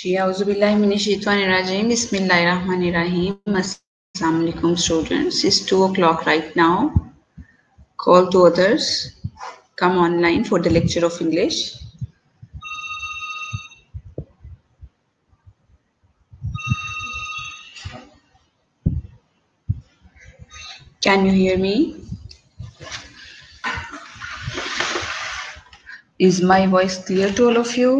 Ji Auzubillahiminash-shaytanir-rajim. Bismillahir-rahmanir-rahim. Assalamu alaikum students. It's 2 o'clock right now. Call to others. Come online for the lecture of English. Can you hear me? Is my voice clear to all of you?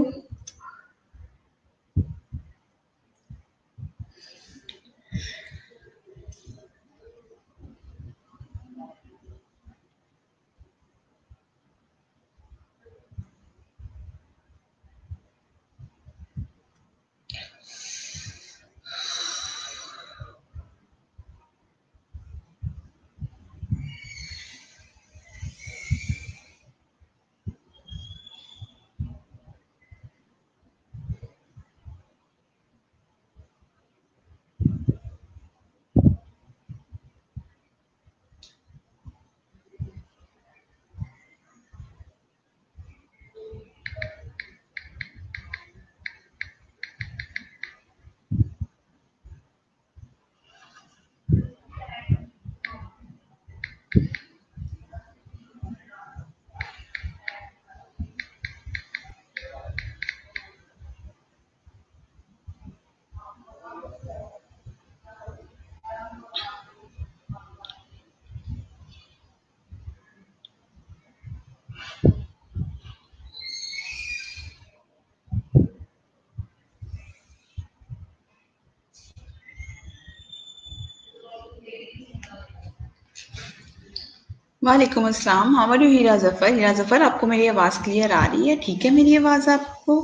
वालेकुम अस्सलाम. How are you हीरा जफर? हीरा जफर, आपको मेरी आवाज़ clear आ रही है? ठीक है, मेरी आवाज़ आपको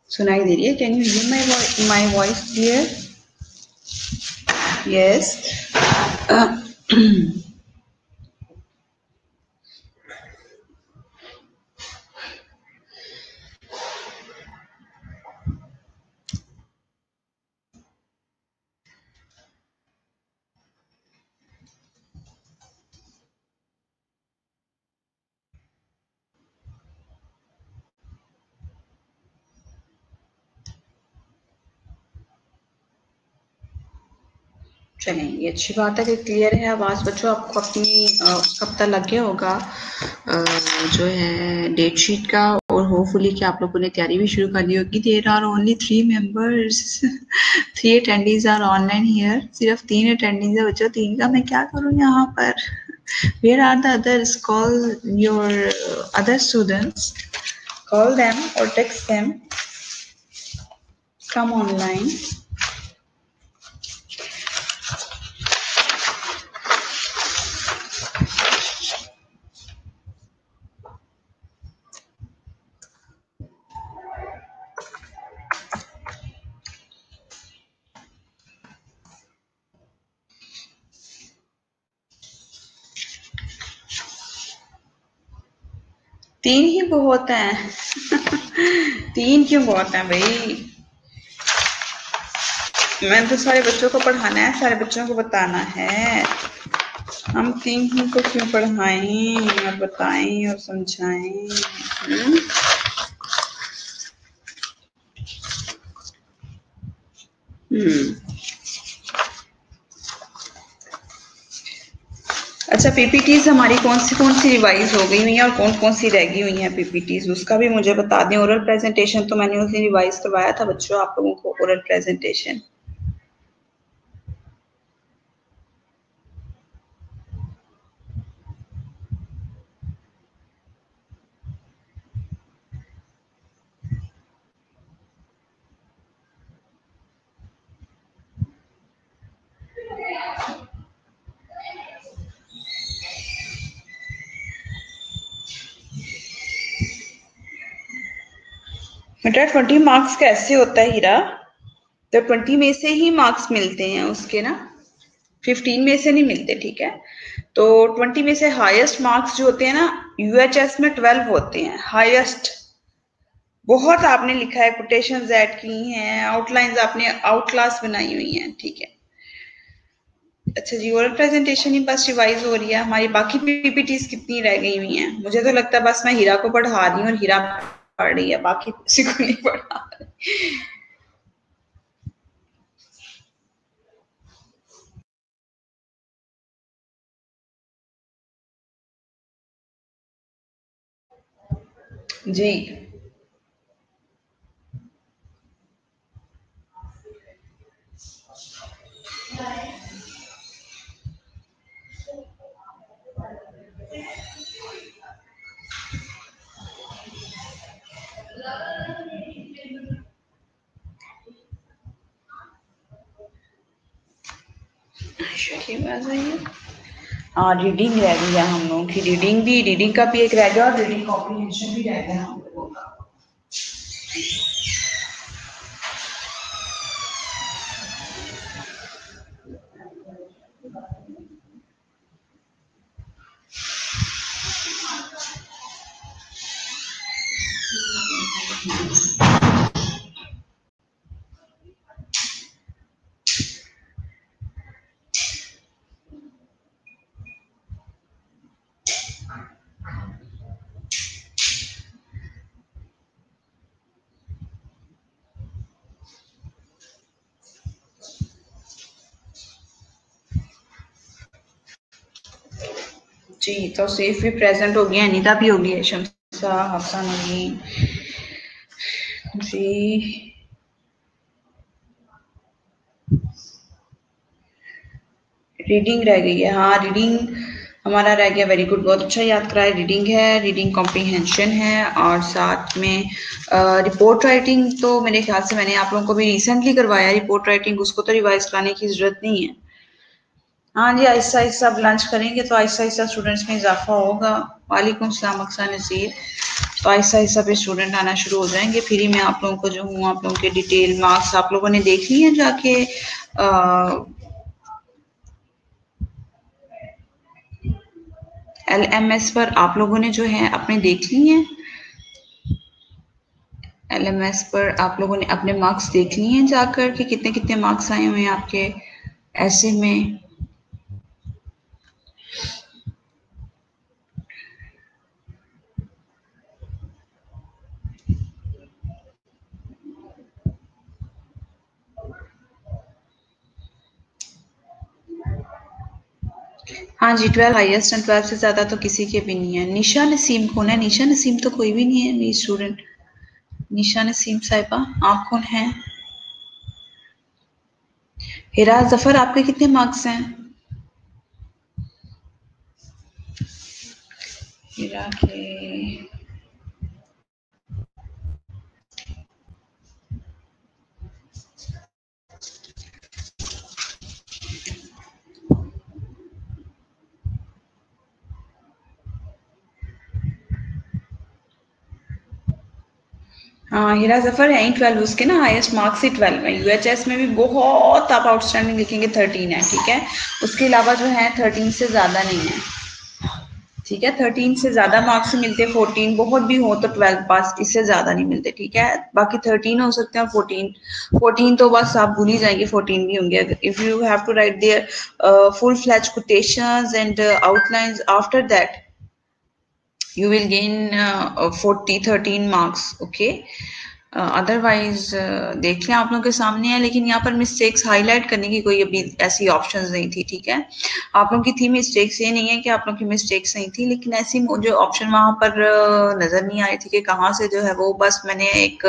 सुनाई दे रही है? Can you here my voice clear? Yes. चलें, ये अच्छी बात है कि क्लियर है आवाज़. बच्चों, आपको अपनी उसका पता लग गया होगा जो है डेट शीट का, और होपफुली कि आप लोगों ने तैयारी भी शुरू कर दी होगी. There are only 3 members. 3 attendees are online here. सिर्फ 3 अटेंडीज है बच्चों. 3 का मैं क्या करूँ यहाँ पर? Where are the others? Call your other students. Call them or text them. Come online. तीन ही बहुत हैं. 3 क्यों बहुत हैं भाई? मैंने तो सारे बच्चों को पढ़ाना है, सारे बच्चों को बताना है. हम 3 ही को क्यों पढ़ाएं और बताएं और समझाएं? अच्छा, पीपीटीज हमारी कौन सी रिवाइज हो गई हुई हैं और कौन सी रह गई हुई हैं पीपीटीज, उसका भी मुझे बता दें. ओरल प्रेजेंटेशन तो मैंने उस दिन रिवाइज करवाया था बच्चों आप लोगों को. ओरल प्रेजेंटेशन बेटा 20 मार्क्स कैसे होता है हीरा? तो 20 में से ही मार्क्स मिलते हैं उसके ना, 15 में से नहीं मिलते. ठीक है, तो 20 में से हाईएस्ट मार्क्स जो होते हैं ना, यूएचएस में 12 होते हैं हाईएस्ट. बहुत आपने लिखा है, कोटेशंस ऐड की हैं, आउटलाइंस आपने आउट क्लास बनाई हुई हैं. ठीक है, अच्छा जी. ओरल प्रेजेंटेशन ही बस रिवाइज हो रही है हमारी. बाकी पीपीटीज कितनी रह गई हुई हैं? मुझे तो लगता है बस मैं हीरा को पढ़ा रही हूँ और हीरा पढ़ रही है, बाकी किसी को नहीं पढ़ा रही. जी। हाँ, रीडिंग रह गई है हम लोगों की, रीडिंग का भी एक रह गया और रीडिंग कॉम्प्रिहेंशन भी रह गया हम लोगों का। जी, तो सेफ भी प्रेजेंट हो गया, अनीता भी हो गई है, शमसा, हफ्सा, नवीन। जी, रीडिंग रह गई है। हाँ, रीडिंग हमारा रह गया, वेरी गुड, बहुत अच्छा याद कराया। रीडिंग है, रीडिंग कॉम्प्रिहेंशन है, और साथ में रिपोर्ट राइटिंग तो मेरे ख्याल से मैंने आप लोगों को भी रिसेंटली करवाया रिपोर्ट राइटिंग, उसको तो रिवाइज कराने की जरूरत नहीं है। हाँ जी, आहिस्ता आहिस्ता अब लंच करेंगे तो आहिस्ता आहिस्ता स्टूडेंट्स में इजाफा होगा। वालेकुम सलाम अक्सा नज़ीर। तो आहिस्ता आहिस्ता फिर स्टूडेंट आना शुरू हो जाएंगे, फिर ही मैं आप लोगों को जो हूँ, आप लोगों के डिटेल मार्क्स आप लोगों ने देख ली है जाके। LMS पर आप लोगों ने जो है अपने देख ली हैं। LMS पर आप लोगों ने अपने मार्क्स देख लिए हैं जाकर कि कितने कितने मार्क्स आए हुए हैं आपके ऐसे में। हाँ जी, 12 हाईएस्ट एंड 12 से ज़्यादा तो किसी के भी नहीं है। निशा नसीम कौन है? निशा नसीम तो कोई भी नहीं है मेरी स्टूडेंट। निशा नसीम साहिबा, आप कौन हैं? हिरा जफर, आपके कितने मार्क्स हैं? हिरा के हाँ, हिरा जफर है ही 12, उसके ना हाईएस्ट मार्क्स ही 12 है। यूएचएस में भी बहुत आप आउटस्टैंडिंग लिखेंगे 13 है, ठीक है। उसके अलावा जो है 13 से ज़्यादा नहीं है, ठीक है। 13 से ज्यादा मार्क्स मिलते हैं, 14 बहुत भी हो तो 12 पास, इससे ज्यादा नहीं मिलते, ठीक है। बाकी 13 हो सकते हैं, और 14, 14 तो बस आप भूल ही जाएंगे 14 भी होंगे। If you have to write there full fledged quotations and outlines after that you will gain 40 13 marks, okay। Otherwise देख लें, आप लोगों के सामने है, लेकिन यहाँ पर मिस्टेक्स हाईलाइट करने की कोई अभी ऐसी ऑप्शंस नहीं थी, ठीक है। आप लोगों की थी मिस्टेक्स, ये नहीं है कि आप लोगों की मिस्टेक्स नहीं थी, लेकिन ऐसी जो ऑप्शन वहां पर नजर नहीं आई थी कि कहाँ से जो है वो, बस मैंने एक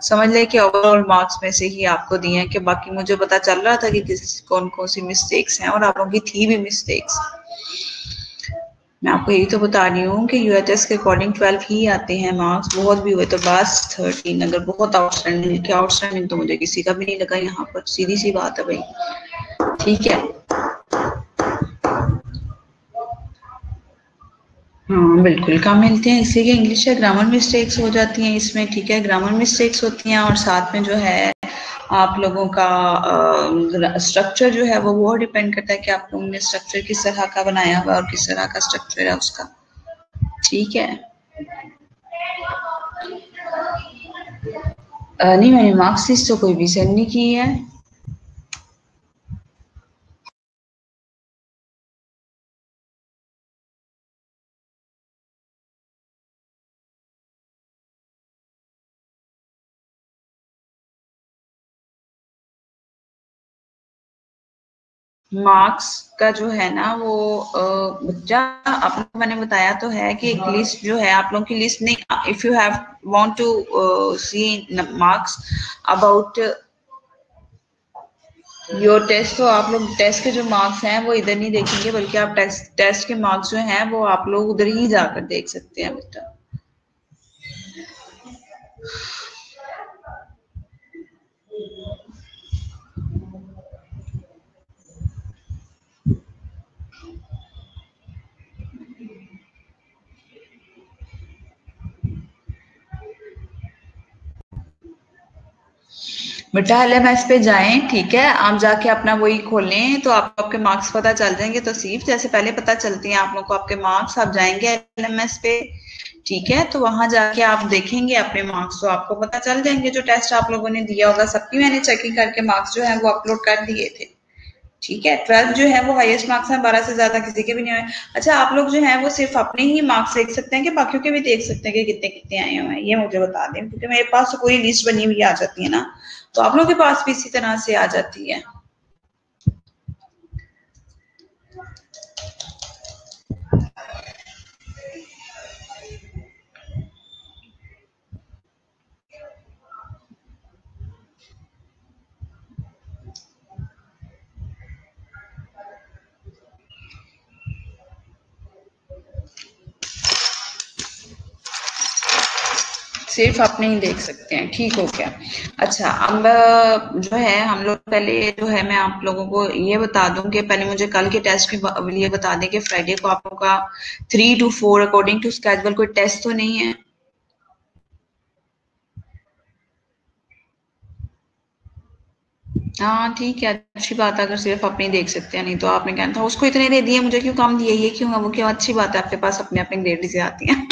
समझ ले कि ओवरऑल मार्क्स में से ही आपको दिए हैं, कि बाकी मुझे पता चल रहा था कि किस कौन कौन सी मिस्टेक्स हैं, और आप लोगों की थी भी मिस्टेक्स। मैं आपको यही तो बता रही हूँ कि यूएचएस के अकॉर्डिंग 12 ही आते हैं मार्क्स, बहुत भी हुए तो बस 13। अगर बहुत आउटस्टैंडिंग, क्या आउटस्टैंडिंग तो मुझे किसी का भी नहीं लगा यहाँ पर, सीधी सी बात है भाई, ठीक है। हाँ बिल्कुल कम मिलते हैं, इसलिए कि इंग्लिश है, ग्रामर मिस्टेक्स हो जाती हैं इसमें, ठीक है। ग्रामर मिस्टेक्स होती हैं, और साथ में जो है आप लोगों का स्ट्रक्चर जो है वो डिपेंड करता है कि आप लोगों ने स्ट्रक्चर किस तरह का बनाया हुआ है और किस तरह का स्ट्रक्चर है उसका, ठीक है। नहीं, मैंने मार्क्सिस्ट तो कोई भी सेंड नहीं की है। मार्क्स का जो है ना वो बच्चा आपको मैंने बताया तो है कि एक लिस्ट जो है आप लोगों की लिस्ट नहीं, if you have want to see marks about your test, तो आप लोग टेस्ट के जो मार्क्स हैं वो इधर नहीं देखेंगे, बल्कि आप टेस्ट के मार्क्स जो हैं वो आप लोग उधर ही जाकर देख सकते हैं बेटा। बेटा LMS पे जाएं, ठीक है, आप जाके अपना वही खोलें तो आपको आपके मार्क्स पता चल जाएंगे। तो सिर्फ जैसे पहले पता चलती हैं आप लोग को आपके मार्क्स, आप जाएंगे LMS पे, ठीक है, तो वहां जाके आप देखेंगे अपने मार्क्स तो आपको पता चल जाएंगे। जो टेस्ट आप लोगों ने दिया होगा सबकी मैंने चेकिंग करके मार्क्स जो है वो अपलोड कर दिए थे, ठीक है। 12 जो है वो हाईएस्ट मार्क्स हैं, 12 से ज्यादा किसी के भी नहीं आए। अच्छा, आप लोग जो है वो सिर्फ अपने ही मार्क्स देख सकते हैं कि बाकियों के भी देख सकते हैं कि कितने कितने आए हुए हैं, ये मुझे बता दें, क्योंकि मेरे पास तो पूरी लिस्ट बनी हुई आ जाती है ना, तो आप लोगों के पास भी इसी तरह से आ जाती है। सिर्फ अपने ही देख सकते हैं, ठीक हो गया। अच्छा, अब जो है हम लोग पहले जो है मैं आप लोगों को ये बता दूं कि पहले मुझे कल के टेस्ट के लिए बता दें कि फ्राइडे को आप लोगों का 3 to 4 अकॉर्डिंग टू स्केड्यूल कोई टेस्ट तो नहीं है। हाँ ठीक है, अच्छी बात है, अगर सिर्फ अपने ही देख सकते हैं, नहीं तो आपने कहना था उसको इतने दे दिए मुझे क्यों कम दिए, ये क्यों है वो क्यों, अच्छी बात है आपके पास अपने अपने ग्रेड से आती है।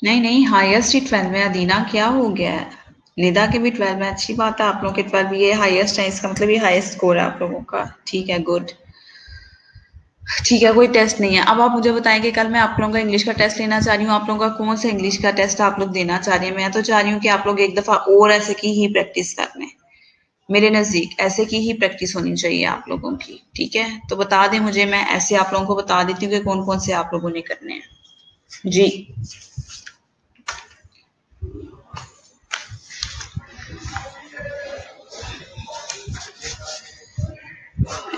नहीं नहीं, हाईएस्ट ही 12 में अदीना, क्या हो गया है, निदा के भी 12 में, अच्छी बात है, आप लोगों के 12 ये हाईएस्ट है, इसका मतलब ये हाईएस्ट स्कोर है आप लोगों का, ठीक है, गुड। ठीक है, कोई टेस्ट नहीं है। अब आप मुझे बताएं कि कल मैं आप लोगों का इंग्लिश का टेस्ट लेना चाह रही हूँ, आप लोगों का कौन सा इंग्लिश का टेस्ट आप लोग देना चाह रही हैं? मैं तो चाह रही हूँ कि आप लोग एक दफा और ऐसे की ही प्रैक्टिस कर लें, मेरे नजदीक ऐसे की ही प्रैक्टिस होनी चाहिए आप लोगों की, ठीक है, तो बता दें मुझे, मैं ऐसे आप लोगों को बता देती हूँ कि कौन कौन से आप लोगों ने करने हैं जी।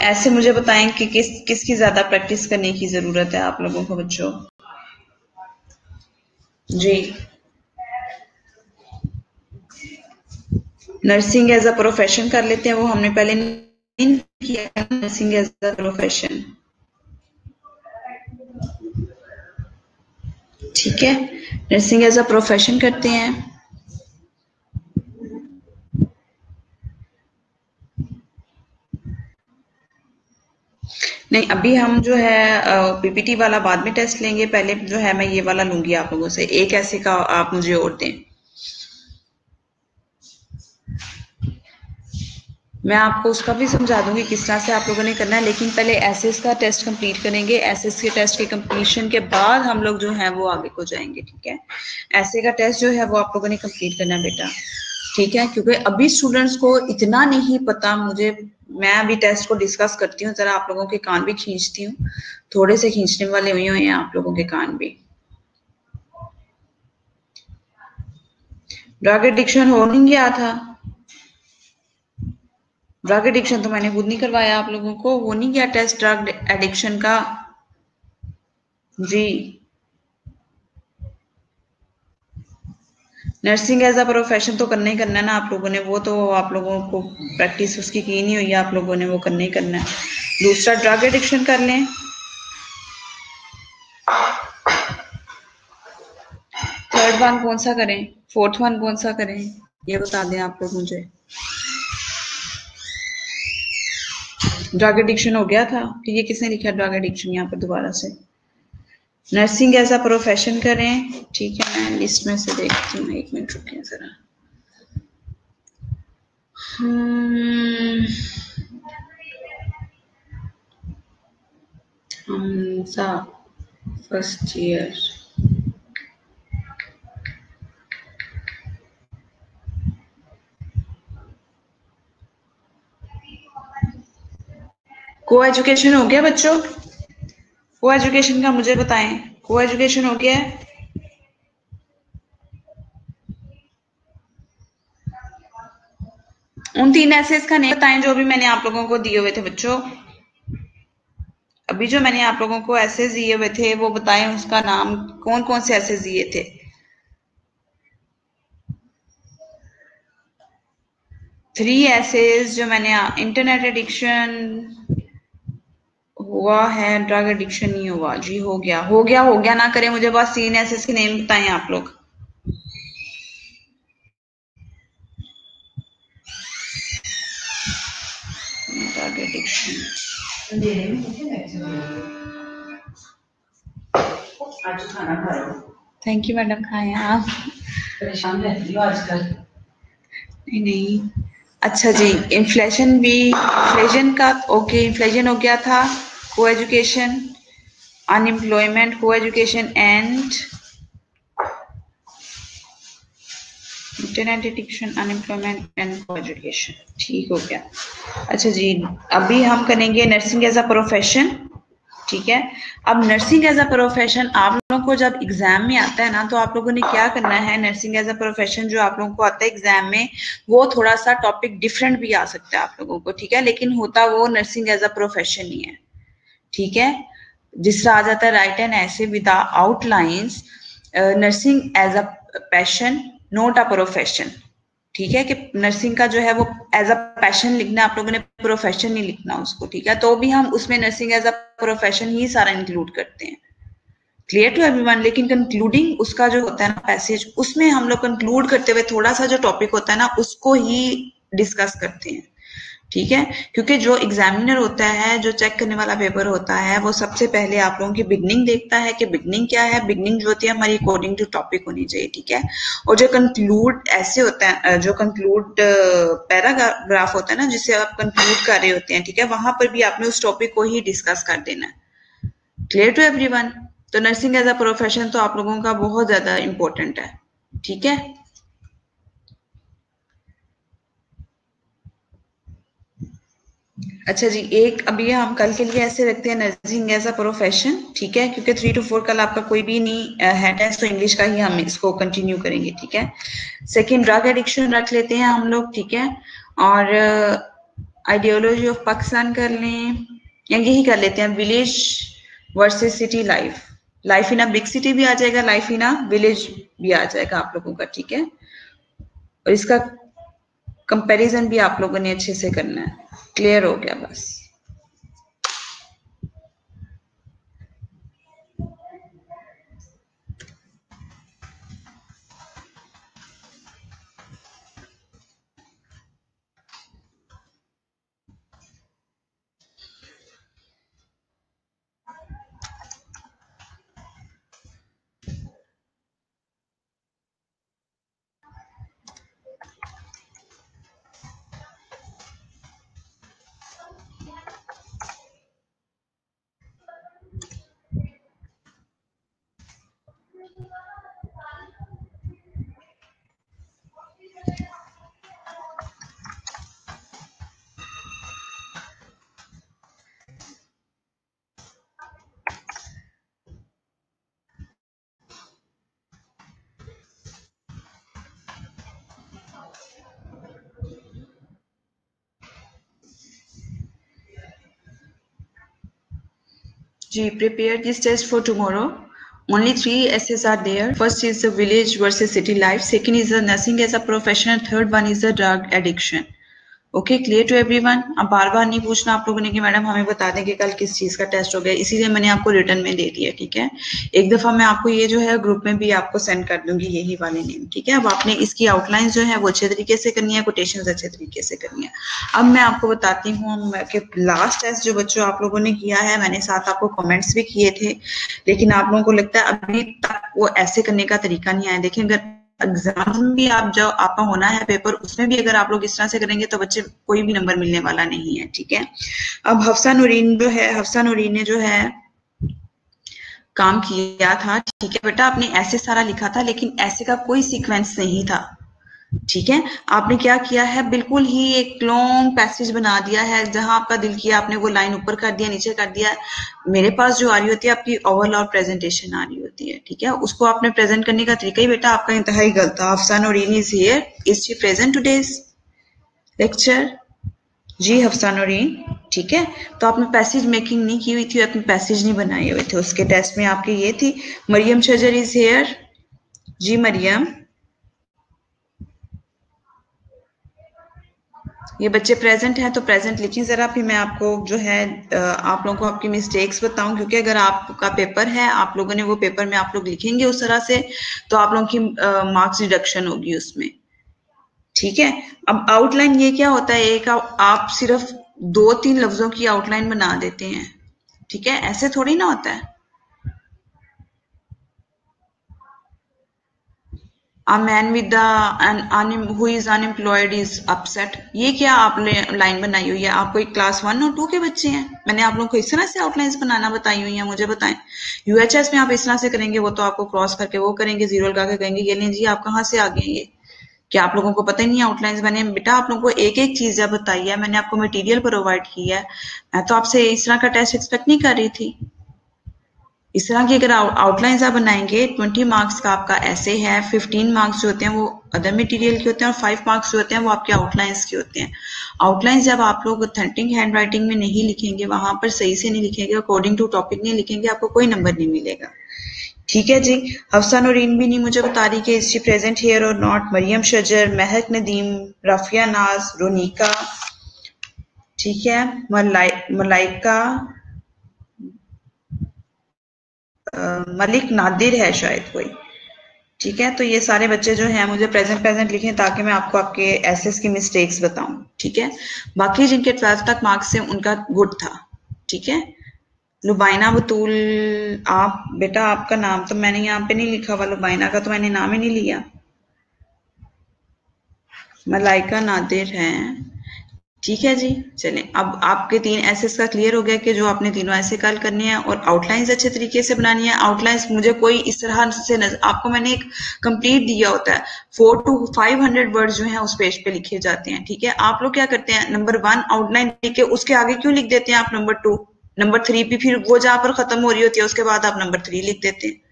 ऐसे मुझे बताएं कि किसकी ज्यादा प्रैक्टिस करने की जरूरत है आप लोगों को बच्चों। जी, नर्सिंग एज अ प्रोफेशन कर लेते हैं, वो हमने पहले नहीं किया, नर्सिंग एज अ प्रोफेशन, ठीक है, नर्सिंग एज अ प्रोफेशन करते हैं। नहीं, अभी हम जो है PPT वाला बाद में टेस्ट लेंगे, पहले जो है मैं ये वाला लूंगी आप लोगों से, एक ऐसे का आप मुझे और दें, मैं आपको उसका भी समझा दूंगी किस तरह से आप लोगों ने करना है, लेकिन पहले एसएस का टेस्ट कंप्लीट करेंगे, एसएस के टेस्ट के कंप्लीशन के बाद हम लोग जो है वो आगे को जाएंगे, ठीक है। ऐसे का टेस्ट जो है वो आप लोगों ने कंप्लीट करना है बेटा, ठीक है, क्योंकि अभी स्टूडेंट्स को इतना नहीं पता, मुझे, मैं अभी टेस्ट को डिस्कस करती हूँ, जरा आप लोगों के कान भी खींचती हूँ, थोड़े से खींचने वाले हुए हैं आप लोगों के कान भी। ड्रग एडिक्शन हो नहीं गया था, ड्रग एडिक्शन तो मैंने खुद नहीं करवाया आप लोगों को, वो नहीं गया टेस्ट ड्रग एडिक्शन का जी। नर्सिंग एज अ प्रोफेशन तो करना ही करना है ना आप लोगों ने, वो तो आप लोगों को प्रैक्टिस उसकी की नहीं हुई है आप लोगों ने, वो करना ही करना है। दूसरा ड्रग एडिक्शन कर लें, थर्ड वन कौन सा करें, फोर्थ वन कौन सा करें, ये बता दें आप लोग मुझे। ड्रग एडिक्शन हो गया था कि ये किसने लिखा ड्रग एडिक्शन यहाँ पर दोबारा से, नर्सिंग एज अ प्रोफेशन करें, ठीक है, मैं लिस्ट में से देखती हूँ, एक मिनट रुकिए जरा। हमजा फर्स्ट ईयर, को एजुकेशन हो गया बच्चों? को एजुकेशन का मुझे बताएं, को एजुकेशन हो गया है? उन 3 एसेस का नेम बताएं जो भी मैंने आप लोगों को दिए हुए थे बच्चों। अभी जो मैंने आप लोगों को एसेस दिए हुए थे वो बताएं, उसका नाम, कौन कौन से एसेस दिए थे। 3 एसेस जो मैंने, इंटरनेट एडिक्शन हुआ है, ड्रग एडिक्शन नहीं हुआ जी? हो गया, हो गया, हो गया ना करें मुझे बस 3 एसेस के नेम बताएं आप लोग। ड्रग एडिक्शन आज खाना खा रहा हूँ। थैंक यू मैडम, खाएं आप। परेशान रहती हो आजकल? नहीं नहीं, अच्छा जी। इन्फ्लेशन भी, इन्फ्लेशन का ओके, इन्फ्लेशन हो गया था। को एजुकेशन, अनएम्प्लॉयमेंट, को education and internet addiction, unemployment and को एजुकेशन। ठीक हो गया। अच्छा जी, अभी हम करेंगे नर्सिंग एज अ प्रोफेशन। ठीक है, अब नर्सिंग एज अ प्रोफेशन आप लोगों को जब एग्जाम में आता है ना, तो आप लोगों ने क्या करना है, नर्सिंग एज अ प्रोफेशन जो आप लोगों को आता है एग्जाम में, वो थोड़ा सा टॉपिक डिफरेंट भी आ सकता है आप लोगों को, ठीक है, लेकिन होता वो नर्सिंग एज अ प्रोफेशन ही है। ठीक है, जिस तरह आ जाता है write an essay with outlines, nursing as a passion not a profession. ठीक है, कि नर्सिंग का जो है वो एज अ पैशन लिखना, आप लोगों ने प्रोफेशन नहीं लिखना उसको। ठीक है, तो भी हम उसमें नर्सिंग एज अ प्रोफेशन ही सारा इंक्लूड करते हैं। Clear to everyone? लेकिन कंक्लूडिंग उसका जो होता है ना पैसेज, उसमें हम लोग कंक्लूड करते हुए थोड़ा सा जो टॉपिक होता है ना उसको ही डिस्कस करते हैं। ठीक है, क्योंकि जो एग्जामिनर होता है, जो चेक करने वाला पेपर होता है, वो सबसे पहले आप लोगों की बिगनिंग देखता है कि बिगनिंग क्या है। बिगनिंग जो होती है हमारी अकॉर्डिंग टू टॉपिक होनी चाहिए। ठीक है, और जो कंक्लूड ऐसे होता है, जो कंक्लूड पैराग्राफ होता है ना, जिसे आप कंक्लूड कर रहे होते हैं, ठीक है, वहां पर भी आपने उस टॉपिक को ही डिस्कस कर देना है। Clear to everyone? तो नर्सिंग एज अ प्रोफेशन तो आप लोगों का बहुत ज्यादा इंपॉर्टेंट है। ठीक है, अच्छा जी, एक अभी हम कल के लिए ऐसे रखते हैं नर्सिंग एज अ प्रोफेशन। ठीक है, क्योंकि 3 to 4 कल आपका कोई भी नहीं है टेस्ट, तो इंग्लिश का ही हम इसको कंटिन्यू करेंगे। ठीक है, सेकेंड ड्रग एडिक्शन रख लेते हैं हम लोग। ठीक है, और आइडियोलॉजी ऑफ पाकिस्तान कर लें, या यही कर लेते हैं village versus city life. Life in a big city भी आ जाएगा, लाइफ इन अ विलेज भी आ जाएगा आप लोगों का। ठीक है, और इसका कंपैरिजन भी आप लोगों ने अच्छे से करना है। क्लियर हो गया? बस G, prepare this test for tomorrow. Only 3 essays are there. First is the village versus city life. Second is the nursing as a profession. Third one is the drug addiction. Okay, clear to everyone? अब बार बार नहीं पूछना आप लोगों ने कि madam हमें बता दें कि कल किस चीज का टेस्ट हो गया, इसीलिए मैंने आपको रिटर्न में दे दिया। ठीक है, एक दफा मैं आपको ये जो है ग्रुप में भी आपको सेंड कर दूंगी यही वाले नेम। ठीक है, अब आपने इसकी आउटलाइन जो है वो अच्छे तरीके से करनी है, कोटेशंस अच्छे तरीके से करनी है। अब मैं आपको बताती हूँ कि लास्ट टेस्ट जो बच्चों आप लोगों ने किया है, मैंने साथ आपको कमेंट्स भी किए थे, लेकिन आप लोगों को लगता है अभी तक वो ऐसे करने का तरीका नहीं आया। देखिए, अगर एग्जाम भी आप जो आपका होना है पेपर, उसमें भी अगर आप लोग इस तरह से करेंगे तो बच्चे कोई भी नंबर मिलने वाला नहीं है। ठीक है, अब हफ्सा नूरीन जो है, हफ्सा नूरीन ने जो है काम किया था। ठीक है बेटा, आपने ऐसे सारा लिखा था, लेकिन ऐसे का कोई सीक्वेंस नहीं था। ठीक है, आपने क्या किया है, बिल्कुल ही एक लॉन्ग पैसेज बना दिया है, जहां आपका दिल किया आपने वो लाइन ऊपर कर दिया, नीचे कर दिया। मेरे पास जो आ रही होती है आपकी ओवरऑल प्रेजेंटेशन आ रही होती है, ठीक है, उसको आपने प्रेजेंट करने का तरीका ही बेटा आपका इंतहाई गलत था। Hafsa Naureen is here, is she present today's lecture? जी हफ्सा नौरीन, ठीक है। तो आपने पैसेज मेकिंग नहीं की हुई थी, आपने पैसेज नहीं बनाए हुए थे, उसके टेस्ट में आपकी ये थी। मरियम शजर इज हियर, जी मरियम। ये बच्चे प्रेजेंट हैं तो प्रेजेंट लिखिए जरा, फिर मैं आपको जो है आप लोगों को आपकी मिस्टेक्स बताऊं, क्योंकि अगर आपका पेपर है, आप लोगों ने वो पेपर में आप लोग लिखेंगे उस तरह से, तो आप लोगों की मार्क्स रिडक्शन होगी उसमें, ठीक है। अब आउटलाइन ये क्या होता है, एक आप सिर्फ 2-3 लफ्जों की आउटलाइन बना देते हैं, ठीक है, ऐसे थोड़ी ना होता है। A man with who is unemployed is upset, ये क्या आप लाइन बनाई हुई है? आप कोई क्लास 1 और 2 के बच्चे हैं? मैंने आप लोगों को इस तरह से आउटलाइंस बनाना बताई हुई है, मुझे बताएं। यूएचएस में आप इस तरह से करेंगे, वो तो आपको क्रॉस करके वो करेंगे, जीरो लगा के कहेंगे ये लें जी आप कहाँ से आ गए, ये क्या आप लोगों को पता ही नहीं है आउटलाइंस बने? बेटा आप लोगों को एक एक चीज जब बताई है, मैंने आपको मटेरियल प्रोवाइड किया है, मैं तो आपसे इस तरह का टेस्ट एक्सपेक्ट नहीं कर रही थी। इस तरह की अगर आउटलाइंस आप बनाएंगे, 20 मार्क्स का आपका ऐसे है, 15 मार्क्स जो होते हैं वो अदर मटेरियल के होते हैं, और 5 मार्क्स जो होते हैं वो आपके आउटलाइंस के होते हैं। आउटलाइंस जब आप लोग ऑथेंटिक हैंड राइटिंग में नहीं लिखेंगे, वहां पर सही से नहीं लिखेंगे, अकॉर्डिंग टू टॉपिक नहीं लिखेंगे, आपको कोई नंबर नहीं मिलेगा, ठीक है जी। हफ्सा नूरीन भी नहीं मुझे बता रही कि इज शी प्रेजेंट हियर और नॉट। मरियम शजर, महक नदीम, रफिया नाज, रोनिका, ठीक है, मलाइका, मलिक नादिर है शायद कोई, ठीक है। तो ये सारे बच्चे जो हैं मुझे प्रेजेंट प्रेजेंट लिखें, ताकि मैं आपको आपके एसेस की मिस्टेक्स बताऊं, ठीक है। बाकी जिनके 12th तक मार्क्स हैं उनका गुड था, ठीक है। लुबाइना बतूल, आप बेटा आपका नाम तो मैंने यहाँ पे नहीं लिखा हुआ, लुबाइना का तो मैंने नाम ही नहीं लिया। मलाइका नादिर है, ठीक है जी। चलें, अब आपके 3 एसेस का क्लियर हो गया कि जो आपने तीनों ऐसे कल करने हैं, और आउटलाइंस अच्छे तरीके से बनानी है। आउटलाइंस मुझे कोई इस तरह से आपको मैंने एक कंप्लीट दिया होता है, 400 to 500 वर्ड जो हैं उस पेज पे लिखे जाते हैं, ठीक है। आप लोग क्या करते हैं, नंबर 1 आउटलाइन लिख के उसके आगे क्यों लिख देते हैं आप नंबर 2, नंबर 3 पे, फिर वो जहां पर खत्म हो रही होती है उसके बाद आप नंबर 3 लिख देते हैं।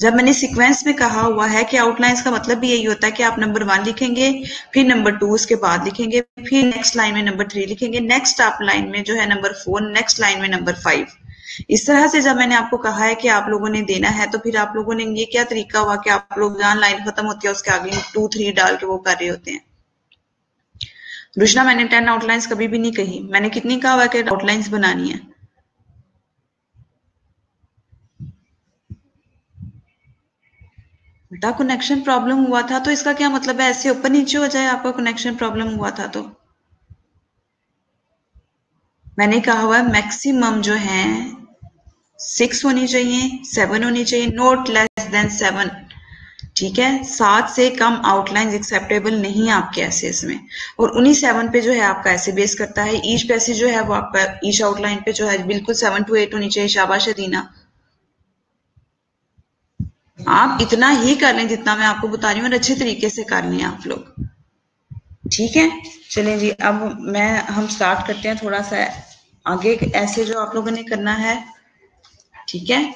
जब मैंने सीक्वेंस में कहा हुआ है कि आउटलाइंस का मतलब भी यही होता है कि आप नंबर 1 लिखेंगे, फिर नंबर 2 उसके बाद लिखेंगे, फिर नेक्स्ट लाइन में नंबर 3 लिखेंगे, नेक्स्ट आप लाइन में जो है नंबर 4, नेक्स्ट लाइन में नंबर 5। इस तरह से जब मैंने आपको कहा है कि आप लोगों ने देना है, तो फिर आप लोगों ने ये क्या तरीका हुआ कि आप लोग जहां लाइन खत्म होती है उसके आगे 2, 3 डाल के वो कर रहे होते हैं। रुशना, मैंने 10 आउटलाइंस कभी भी नहीं कही, मैंने कितनी कहा हुआ कि आउटलाइंस बनानी है? बेटा कनेक्शन प्रॉब्लम हुआ था तो इसका क्या मतलब है, ऐसे ऊपर नीचे हो जाए आपका कनेक्शन प्रॉब्लम हुआ था तो? मैंने कहा हुआ है मैक्सिमम जो है 6 होनी चाहिए, 7 होनी चाहिए, नॉट लेस देन 7, ठीक है। 7 से कम आउटलाइंस एक्सेप्टेबल नहीं है आपके एसेस में, और उन्हीं 7 पे जो है आपका ऐसे बेस करता है। ईच पैसेज जो है वो आपका ईच आउटलाइन पे जो है बिल्कुल 7 to 8 होनी चाहिए। शाबाश दीना, आप इतना ही कर लें जितना मैं आपको बता रही हूँ, और अच्छे तरीके से कर लें आप लोग, ठीक है। चलें जी, अब हम स्टार्ट करते हैं थोड़ा सा आगे ऐसे जो आप लोगों ने करना है, ठीक है।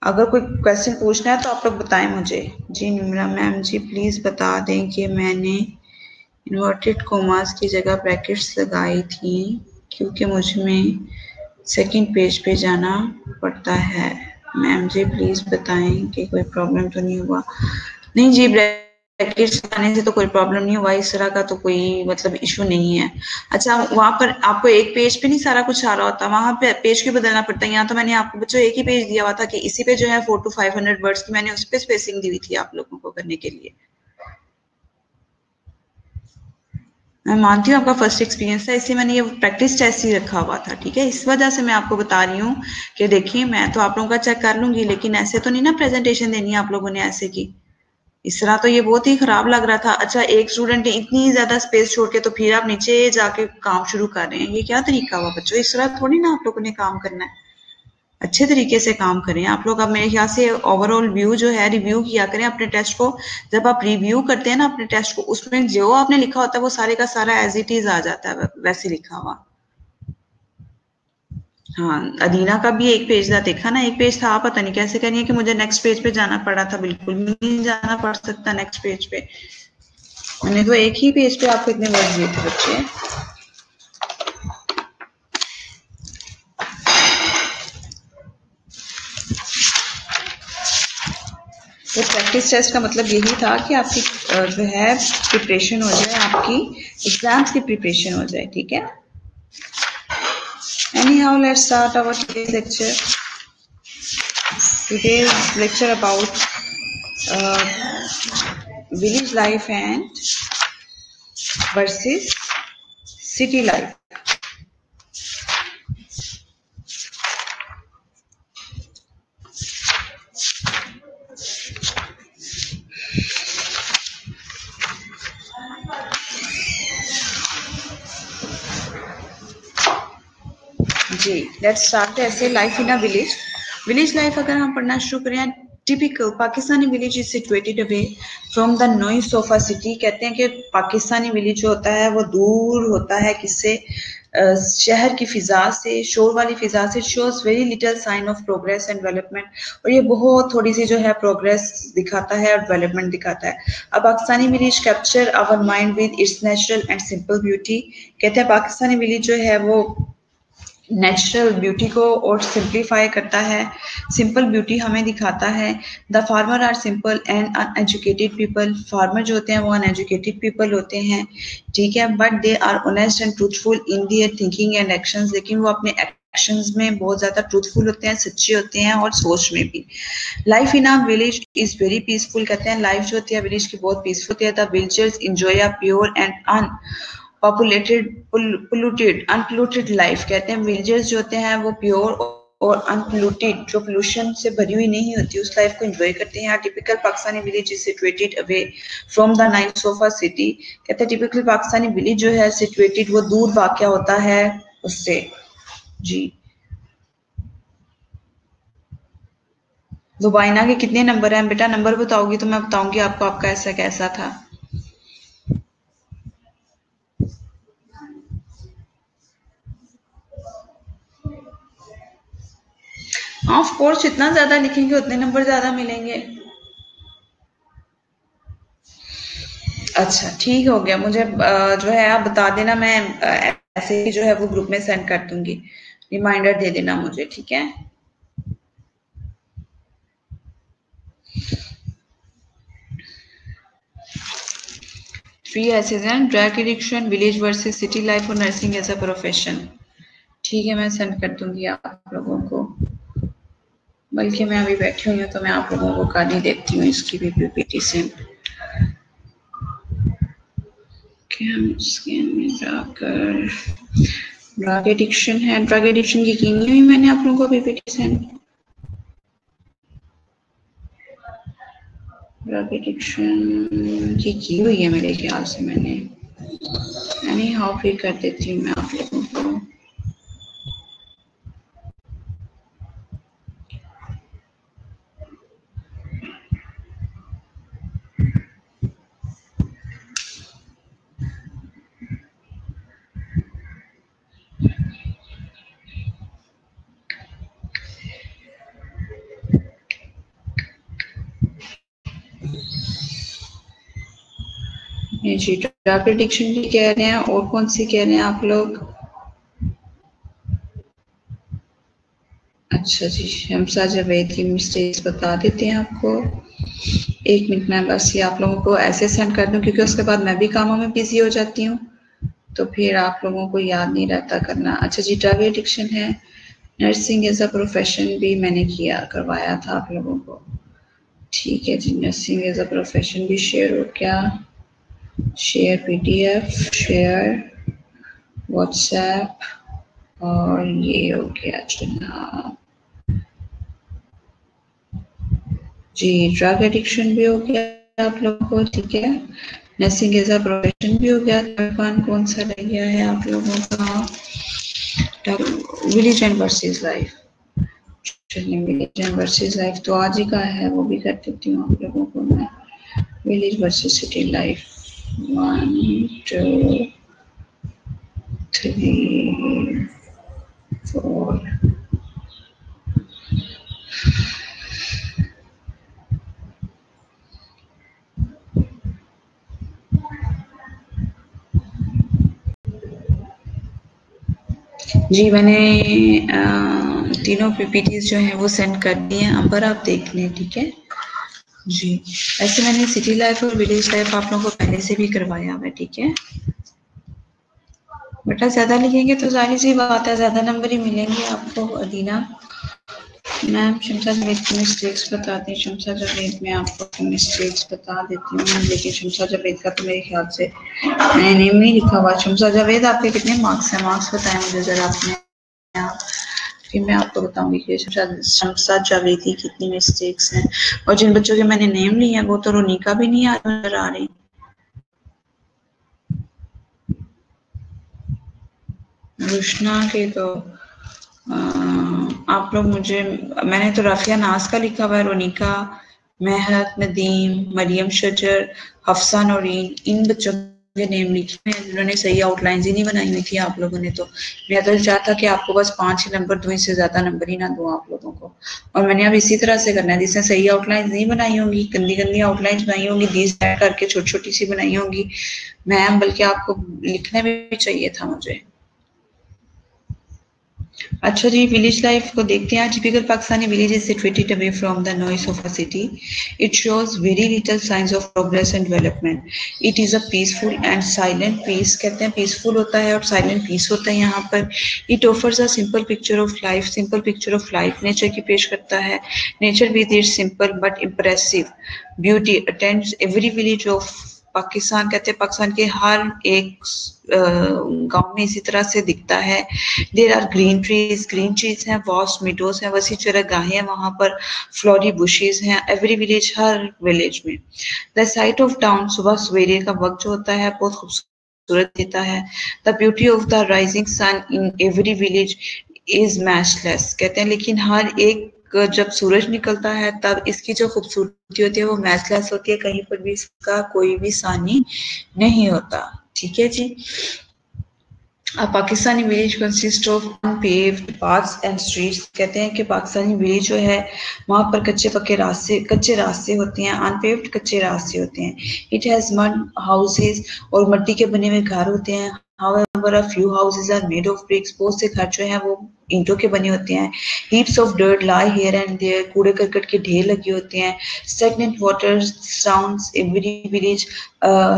अगर कोई क्वेश्चन पूछना है तो आप लोग बताएं मुझे। जी निम्रा मैम जी प्लीज बता दें कि मैंने इन्वर्टेड कोमास की जगह ब्रैकेट्स लगाई थी, क्योंकि मुझ में सेकंड पेज पे जाना पड़ता है। मैम जी प्लीज बताएं कि कोई प्रॉब्लम तो नहीं हुआ? नहीं जी, ब्रैकेट्स लगाने से तो कोई प्रॉब्लम नहीं हुआ, इस तरह का तो कोई मतलब इशू नहीं है। अच्छा, वहां पर आपको एक पेज पे नहीं सारा कुछ आ रहा होता, वहां पे पेज क्यों बदलना पड़ता है? यहाँ तो मैंने आपको बच्चों एक ही पेज दिया हुआ था कि इसी पे जो है 400 to 500 वर्ड्स की मैंने उस पर स्पेसिंग दी हुई थी आप लोगों को करने के लिए। मैं मानती हूँ आपका फर्स्ट एक्सपीरियंस था, इसलिए मैंने ये प्रैक्टिस टेस्ट ही रखा हुआ था, ठीक है। इस वजह से मैं आपको बता रही हूँ कि देखिए मैं तो आप लोगों का चेक कर लूंगी, लेकिन ऐसे तो नहीं ना प्रेजेंटेशन देनी है आप लोगों ने ऐसे की। इस तरह तो ये बहुत ही खराब लग रहा था। अच्छा, एक स्टूडेंट ने इतनी ज्यादा स्पेस छोड़ के तो फिर आप नीचे जाके काम शुरू कर रहे हैं, ये क्या तरीका हुआ बच्चों? इस तरह थोड़ी ना आप लोगों ने काम करना है, अच्छे तरीके से काम करें आप लोग। अब मेरे ख्याल से ओवरऑल व्यू जो है रिव्यू किया करें अपने टेस्ट को। जब आप रिव्यू करते हैं ना अपने टेस्ट को, उसमें जो आपने लिखा होता है वो सारे का सारा एज इट इज आ जाता है वैसे लिखा हुआ। हाँ, अदीना का भी एक पेज था, देखा ना, एक पेज था, पता नहीं कैसे करिए कि मुझे नेक्स्ट पेज पे जाना पड़ा था। बिल्कुल नहीं जाना पड़ सकता नेक्स्ट पेज पे, मैंने तो एक ही पेज पे आपको इतने वर्ड दिए थे बच्चे। तो प्रैक्टिस टेस्ट का मतलब यही था कि आपकी जो है प्रिपरेशन हो जाए, आपकी एग्जाम्स की प्रिपरेशन हो जाए, ठीक है। Anyhow, let's start our today's lecture. Today's lecture about village life and versus city life. जी, लेट्स स्टार्ट ऐसे life in a village. Village life अगर हम पढ़ना शुरू करें, typical Pakistani village is situated away from the noise of a city. कहते हैं कि पाकिस्तानी विलेज जो होता है वो दूर होता है किससे, शहर की फिजा से, शोर वाली फिजा से। Shows very little sign of progress and development, और ये बहुत थोड़ी सी जो है प्रोग्रेस दिखाता है और डेवलपमेंट दिखाता है। अब Pakistani village capture our mind with its natural and simple beauty. कहते हैं पाकिस्तानी विलेज जो है वो नेचुरल ब्यूटी को और सिंप्लीफाई करता है, सिंपल ब्यूटी हमें दिखाता है। The farmer are simple and uneducated people. Farmer जो होते हैं वो अनएजुकेटेड पीपल होते हैं, ठीक है, but they are honest and truthful in their thinking and actions. लेकिन वो अपने एक्शंस में बहुत ज्यादा ट्रूथफुल होते हैं, सच्चे होते हैं, और सोच में भी। Life in a village is very peaceful. कहते हैं लाइफ जो होती है विलेज की बहुत पीसफुल होती है। The villagers enjoy a pure and populated polluted unpolluted life. कहते हैं विलेजर्स जो होते हैं वो प्योर और अनपोल्यूटेड, जो पोल्यूशन से भरी हुई नहीं होती, उस लाइफ को एंजॉय करते हैं। Typical Pakistani village is situated away from the nights of a city. कहते हैं टिपिकल पाकिस्तानी विलेज जो है सिचुएटेड, वो दूर वाक़या होता है उससे। जी, दुबाइना के कितने नंबर हैं बेटा? नंबर बताओगी तो मैं बताऊंगी आपको आपका ऐसा कैसा था। हाँ, ऑफ कोर्स जितना ज्यादा लिखेंगे उतने नंबर ज्यादा मिलेंगे। अच्छा, ठीक हो गया। मुझे जो है आप बता देना, मैं ऐसे ही जो है वो ग्रुप में सेंड कर दूंगी, रिमाइंडर दे देना मुझे, ठीक है। थ्री ऐसे हैं, drug addiction, village versus city life और नर्सिंग एज अ प्रोफेशन। ठीक है, मैं सेंड कर दूंगी आप लोगों को। बल्कि मैं अभी बैठी हुई हूँ तो मैं आप लोगों को कर ही देती हूँ इसकी भी पीपीटी सेंड। स्कैन में जाकर ड्रग एडिक्शन है, ड्रग एडिक्शन की नहीं हुई मैंने आप लोगों को पीपीटी सेंड। ड्रग एडिक्शन की हुई है मेरे ख्याल से मैंने, यानी हाउ फिर कर देती हूँ मैं आप लोगों को। जी, ड्रग एडिक्शन की कह रहे हैं, और कौन सी कह रहे हैं आप लोग? अच्छा जी, शमसा जावेद की मिस्टेक्स बता देते हैं आपको। एक मिनट में बस ये आप लोगों को ऐसे सेंड कर दूं, क्योंकि उसके बाद मैं भी कामों में बिजी हो जाती हूँ, तो फिर आप लोगों को याद नहीं रहता करना। अच्छा जी, ड्रग एडिक्शन है, नर्सिंग एज अ प्रोफेशन भी मैंने करवाया था आप लोगों को। ठीक है जी, नर्सिंग एज अ प्रोफेशन भी शेयर हो गया। शेयर पीडीएफ, शेयर व्हाट्सएप, और ये हो गया जनाब जी, ड्रग एडिक्शन भी हो गया आप लोगों को, ठीक है। नर्सिंग एज अ प्रोफेशन भी हो गया। थर्ड कौन सा रह गया है आप लोगों का? Religion versus life. Village versus life तो आज ही का है, वो भी कर देती हूँ आप लोगों को मैं। Village versus city life 1 2 3 4। जी मैंने तीनों पीपीटीज जो हैं वो सेंड कर दिए हैं, अंबर आप देख लें, ठीक है जी। ऐसे मैंने सिटी लाइफ और विलेज लाइफ आप लोगों को पहले से भी करवाया हुआ है, ठीक है। बेटा ज्यादा लिखेंगे तो जाहिर सी बात है ज्यादा नंबर ही मिलेंगे आपको। अदीना मैम शमसा जावेद की मिस्टेक्स बताते हैं। शमसा जावेद में आपको मिस्टेक्स बता देती हूँ, लेकिन शमसा जावेद का तो मेरे ख्याल से मैंने नेम नहीं लिखा हुआ। शमसा जावेद आपके कितने मार्क्स हैं? मार्क्स बताएं मुझे जरा आपने, फिर मैं आपको बताऊंगी कि शमसा जावेद की कितनी मिस्टेक्स हैं। और जिन बच्चों के मैंने नेम लिए हैं वो तो रोनिका भी नहीं नजर आ रही। रुशना के तो आप लोग मुझे, मैंने तो राफिया नाज का लिखा हुआ है, रोनिका, महक, नदीम, मरियम शजर, हफ्सा नौरीन, इन बच्चों के नेम लिखे हैं जिन्होंने सही आउटलाइंस ही नहीं बनाई हुई थी आप लोगों ने। तो मेरा तो चाहता कि आपको बस 5 ही नंबर दूं, इससे ज्यादा नंबर ही ना दूं आप लोगों को। और मैंने अब इसी तरह से करना है, जिसने सही आउटलाइंस नहीं बनाई होंगी, गंदी गंदी आउटलाइंस बनाई होंगी, दीज करके छोटी छोटी सी बनाई होंगी मैम, बल्कि आपको लिखना भी चाहिए था मुझे। अच्छा जी, विलेज लाइफ को देखते हैं। Typical Pakistani village is situated away from the noise of a city. It shows very little signs of progress and development. It is a peaceful and silent peace, कहते हैं पीसफुल होता है और साइलेंट पीस होता है यहाँ पर। It offers a simple picture of life, simple picture of life nature की पेश करता है। Nature with its simple but impressive beauty attends every village of Pakistan, कहते हैं पाकिस्तान के हर एक गांव में इसी तरह से दिखता है। There are green trees, green trees हैं, वास्ट मीडोज हैं, वसी चरागाहें हैं वहां पर, फ्लोरी बुशेज हैं एवरी विलेज, हर विलेज में। द साइट ऑफ टाउन, सुबह सवेरे का वक्त जो होता है बहुत खूबसूरत देता है। The beauty of the rising sun in every village is matchless, कहते हैं लेकिन हर एक जब सूरज निकलता है तब इसकी जो खूबसूरती होती है वो मैचलेस होती है, कहीं पर भी इसका कोई भी सानी नहीं होता, ठीक है जी। A Pakistani village consists of unpaved paths and streets, कहते हैं कि पाकिस्तानी विलेज जो है वहाँ पर कच्चे रास्ते होते हैं, अनपेव्ड कच्चे रास्ते होते हैं। इट हैज मड हाउसेज, और मिट्टी के बने हुए घर होते हैं। However, a few houses are made of bricks, बहुत से घर जो हैं वो ईंटों के बने होते हैं। Heaps of dirt lie here and there, कूड़े करकट के ढेर लगे होते हैं। Stagnant water surrounds every village,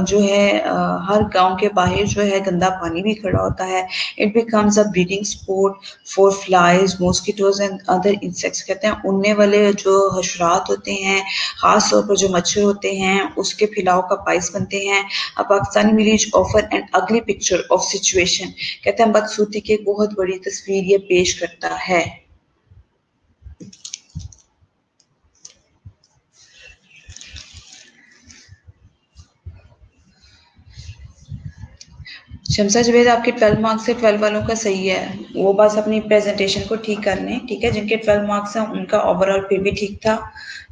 जो है हर गांव के बाहर जो है गंदा पानी भी खड़ा होता है। It becomes a breeding spot for flies, mosquitoes and other insects, कहते हैं उड़ने वाले जो हशरात होते हैं, खास तौर पर जो मच्छर होते हैं, उसके फैलाव का बाइस बनते हैं। A Pakistani village offer an ugly picture of situation, कहते हैं बदसूरती की एक बहुत बड़ी तस्वीर ये पेश करता है। शमसा जुबैद आपके 12 मार्क्स से 12 वालों का सही है, वो बस अपनी प्रेजेंटेशन को ठीक कर लें, ठीक है। जिनके 12 मार्क्स हैं उनका ओवरऑल फिर भी ठीक था,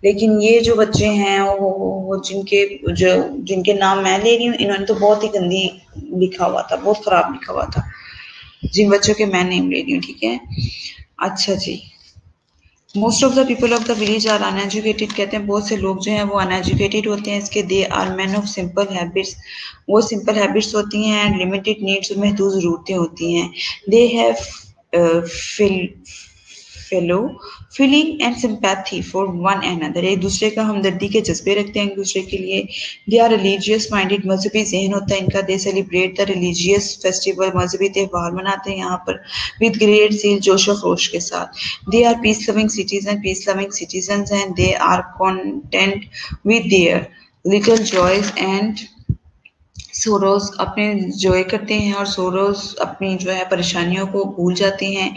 लेकिन ये जो बच्चे हैं वो जिनके नाम मैं ले रही हूँ, इन्होंने तो बहुत ही गंदी लिखा हुआ था, बहुत खराब लिखा हुआ था, जिन बच्चों के मैं नेम ले रही हूँ, ठीक है। अच्छा जी, most of the people of the village are uneducated, कहते हैं बहुत से लोग जो हैं वो अनएजुकेटेड होते हैं। इसके they are man of simple habits, वो सिंपल हैबिट्स होती हैं, लिमिटेड नीड्स, महदूद ज़रूरतें होती हैं। They have fellow feeling and sympathy for one another, एक दूसरे का हमदर्दी के जज्बे रखते हैं एक दूसरे के लिए। दे आर रिलीजियस माइंडेड, मजहबी जहन होता है इनका। दे सेलिब्रेट द रिलीजियस फेस्टिवल, मजहबी त्यौहार मनाते हैं यहाँ पर विद ग्रेट ज़ील, जोश व खरोश के साथ। They are peace loving citizen, peace loving citizen हैं। They are content with their little joys and sorrows, अपने जॉय करते हैं और सोरोज अपनी जो है परेशानियों को भूल जाते हैं।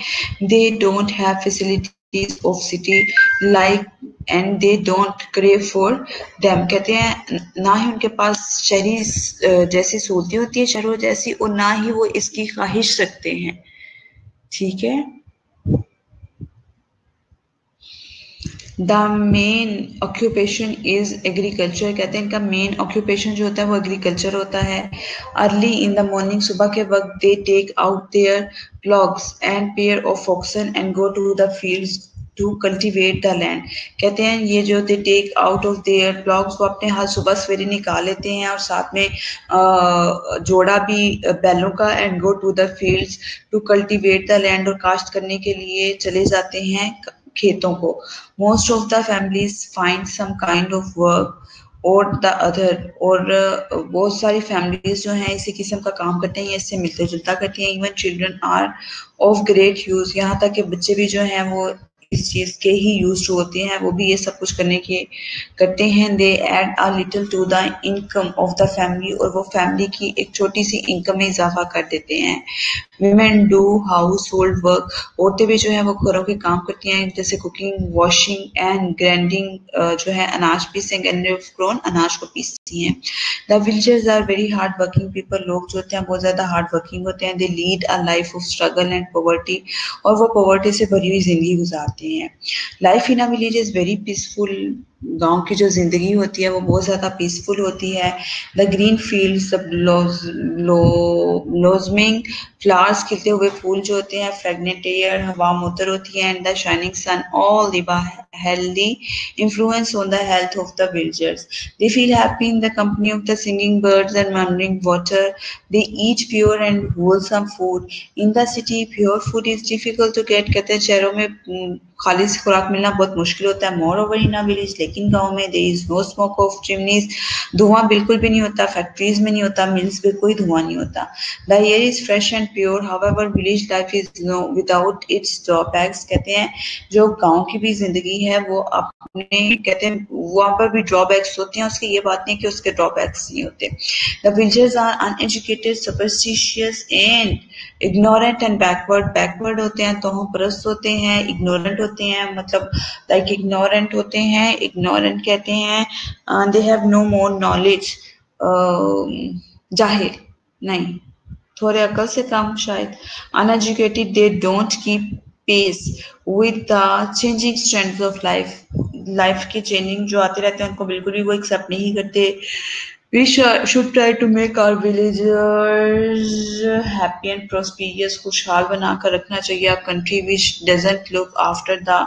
They don't have facilities of city like and they don't crave for them, कहते हैं ना ही उनके पास शहरी जैसी सहूलतें होती है शहरों जैसी, और ना ही वो इसकी ख्वाहिश रखते हैं, ठीक है। The main occupation is agriculture, कहते हैं इनका मेन ऑक्यूपेशन जो होता है वो एग्रीकल्चर होता है। अर्ली इन द मॉर्निंग, सुबह के वक्त they take out their ploughs and pair of oxen and go to the fields to cultivate the land. कहते हैं ये जो they take out of their ploughs, वो अपने हाथ सुबह सवेरे निकाल लेते हैं और साथ में जोड़ा भी बैलों का, and go to the fields to cultivate the land, और काश्त करने के लिए चले जाते हैं खेतों को। Most of the families find some kind of work or the other, और बहुत सारी फैमिलीज जो हैं इसी किस्म का काम करते हैं, इससे मिलते जुलता करती हैं। Even children are of great use, यहाँ तक कि बच्चे भी जो हैं वो इस चीज के ही यूज होते हैं, वो भी ये सब कुछ करने के करते हैं। They add a little to the income of the family, और वो फैमिली की एक छोटी सी इनकम में इजाफा कर देते हैं। Women do household work, औरतें भी जो है वो घरों के काम करती हैं, जैसे कुकिंग, वॉशिंग एंड ग्राइंडिंग, जो है अनाज पीसिंग एंड ग्रोन, अनाज को पीसती हैं। The villagers are very hard working people, लोग जो होते हैं बहुत ज्यादा हार्ड वर्किंग होते हैं। They lead a life of struggle and poverty, और वो पॉवर्टी से भरी हुई जिंदगी गुजारते हैं। Life in a village is very peaceful, गांव की जो जिंदगी होती है वो बहुत ज्यादा पीसफुल होती है। द ग्रीन फील्ड्स, ब्लोसमिंग फ्लावर्स, खिलते हुए फूल जो होते हैं, फ्रेगनेंट एयर, हवा मुअत्तर होती है, and the shining sun all leave a healthy influence on the health of the villagers. They feel happy in the company of the singing birds and murmuring water. They eat pure and wholesome food. In the city, pure food is difficult to get. कहते हैं शहरों में खालिश खुराक मिलना बहुत मुश्किल होता है। More over in a village, लेकिन गाँव में there is no smoke of chimneys, धुआं बिल्कुल भी नहीं होता, फैक्ट्रीज में नहीं होता, मिल्स में कोई धुआं नहीं होता। The air is fresh and pure, however village life is no without its drawbacks. कहते हैं जो गाँव की भी जिंदगी है वो अपने, कहते हैं वहाँ पर भी ड्रॉबैक्स होते हैं उसके, ये बात नहीं कि उसके ड्रॉबैक्स नहीं होते। The villagers are uneducated, superstitious and ignorant and backward होते हैं, तो हम परस्त होते हैं, इग्नोरेंट होते हैं, मतलब लाइक इग्नोरेंट होते हैं, इग्नोरेंट कहते हैं। They have no more knowledge, जाहिल नहीं, थोड़े अकल से कम शायद। Uneducated, they don't keep pace with the changing trends of life, life के चेंजिंग जो आते रहते हैं उनको बिल्कुल भी वो एक्सेप्ट नहीं करते। We should try to make our villagers happy and prosperous, खुशहाल बनाकर रखना चाहिए। A country which doesn't look after the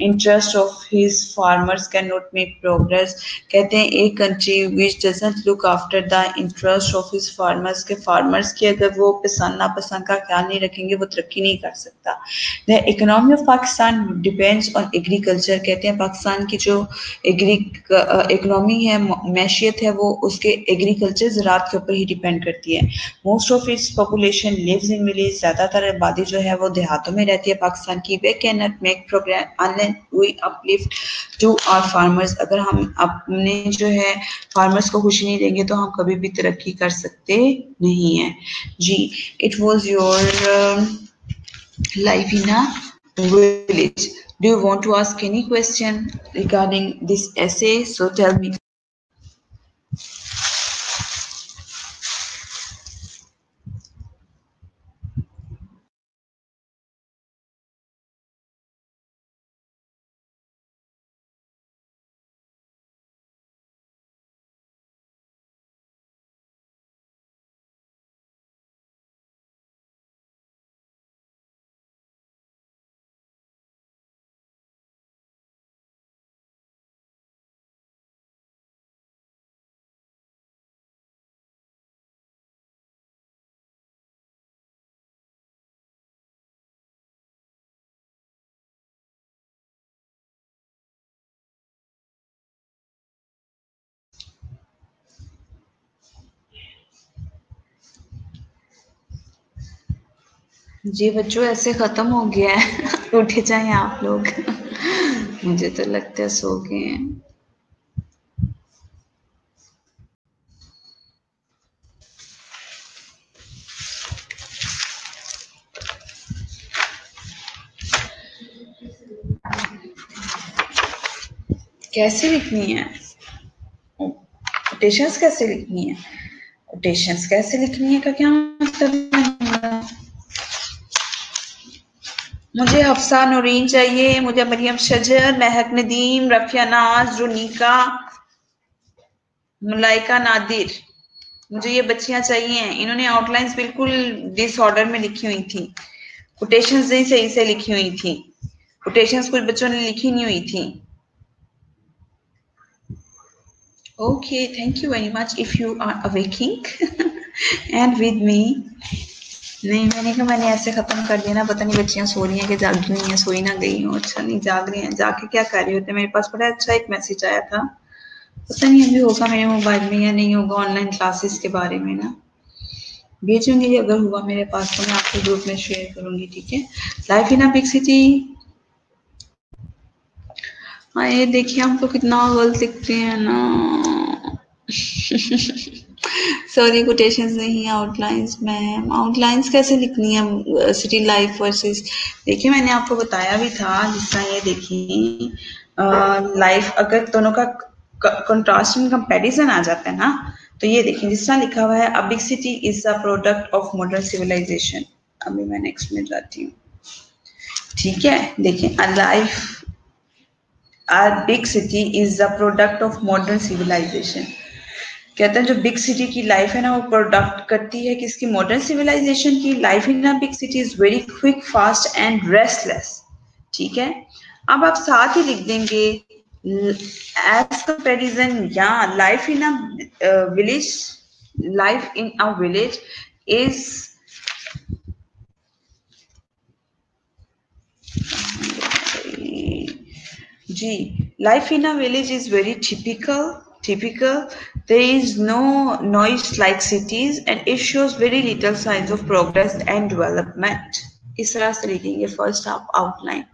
interest of his farmers cannot make progress। कहते हैं एक country which doesn't look after the interest of his farmers, के farmers की अगर वो पसंद नापसंद का ख्याल नहीं रखेंगे वो तरक्की नहीं कर सकता। The economy of Pakistan depends on agriculture, कहते हैं पाकिस्तान की जो इकोनॉमी है, मैशियत है, वो उसके एग्रीकल्चर ज़राअत के ऊपर ही डिपेंड करती है। Most of its population lives in village, ज़्यादातर आबादी जो है वो देहातों में रहती है पाकिस्तान की। We can not make progress unless we uplift to our farmers, अगर हम अपने जो है फार्मर्स को खुशी नहीं देंगे तो हम कभी भी तरक्की कर सकते नहीं हैं। जी, it was your life in a village. Do you want to ask any question regarding this essay? So tell me. जी बच्चों, ऐसे खत्म हो गया है। उठे जाएं आप लोग। मुझे तो लगता है सो गए हैं। कैसे लिखनी है कोटेशंस, कैसे लिखनी है कोटेशंस, कैसे लिखनी है का क्या मतलब है? मुझे हफ्सा नूरीन चाहिए, मुझे मरियम शजर, महक नदीम, रफिया नाज, रुनीका, मुलाइका नादिर, मुझे ये बच्चियां चाहिए। इन्होंने आउटलाइंस बिल्कुल डिसऑर्डर में लिखी हुई थी, कोटेशंस नहीं सही से लिखी हुई थी, कोटेशंस कुछ बच्चों ने लिखी नहीं हुई थी। Okay, thank you very much if you are awaking and with me. नहीं, मैंने कहा मैंने ऐसे खत्म कर दिया ना, पता नहीं बच्चियां सो रही हैं कि जाग रही हैं, सोई ना गई हो। अच्छा, नहीं जाग रही हैं, जाके क्या कर रही होते। मेरे पास बड़ा अच्छा एक मैसेज आया था, पता नहीं अभी होगा मेरे मोबाइल में या नहीं होगा, ऑनलाइन क्लासेस के बारे में ना भेजूंगी, अगर हुआ मेरे पास तो मैं आपके ग्रुप में शेयर करूंगी, ठीक है। Life in a big city, हाँ ये देखिए हम तो कितना गलत लिखते हैं ना सॉरी, कोटेशंस नहीं, आउटलाइंस मैम। आउटलाइंस कैसे लिखनी है सिटी लाइफ वर्सेस, देखिए मैंने आपको बताया भी था, जिस तरह ये देखिए लाइफ अगर दोनों का कंट्रास्ट एंड कंपैरिजन आ जाता है ना, तो ये देखिए जिस तरह लिखा हुआ है, a big city is a product of modern civilisation. अभी मैं नेक्स्ट में जाती हूँ, ठीक है। देखिए a life, a big city is the product of modern civilisation. कहते हैं जो बिग सिटी की लाइफ है ना, वो प्रोडक्ट करती है किसकी, मॉडर्न सिविलाइजेशन की। Life in a big city is very quick, fast and restless, ठीक है। अब आप साथ ही लिख देंगे एज कंपेरिजन, या life in a village, life in a village is, जी, life in a village is very typical. There is no noise like cities and it shows very little signs of progress and development. इस तरह से लिखेंगे first आप outline,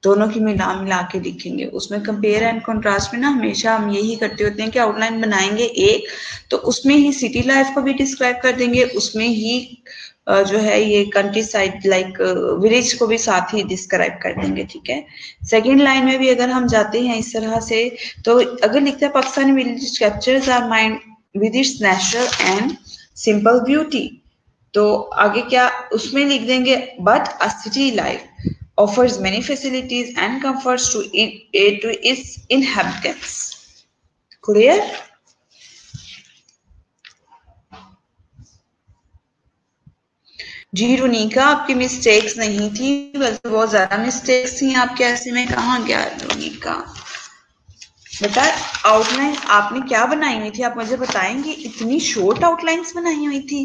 दोनों की मिला मिला के लिखेंगे। उसमें कंपेयर एंड कंट्रास्ट में ना हमेशा हम यही करते होते हैं कि आउटलाइन बनाएंगे एक, तो उसमें ही सिटी लाइफ को भी डिस्क्राइब कर देंगे, उसमें ही जो है ये कंट्री साइड लाइक विलेज को भी साथ ही डिस्क्राइब कर देंगे, ठीक है। सेकेंड लाइन में भी अगर हम जाते हैं इस तरह से, तो अगर लिखते हैं Pakistani village captures our mind with its natural and simple beauty, तो आगे क्या उसमें लिख देंगे, but a city life offers many facilities and comforts to its inhabitants. Clear? जी रुनीका, आपकी मिस्टेक्स नहीं थी, बल्कि बहुत ज्यादा मिस्टेक्स थी आपके, ऐसे में कहाँ गया रुनीका। बेटा आउटलाइन आपने क्या बनाई हुई थी, आप मुझे बताएंगे, इतनी शॉर्ट आउटलाइंस बनाई हुई थी।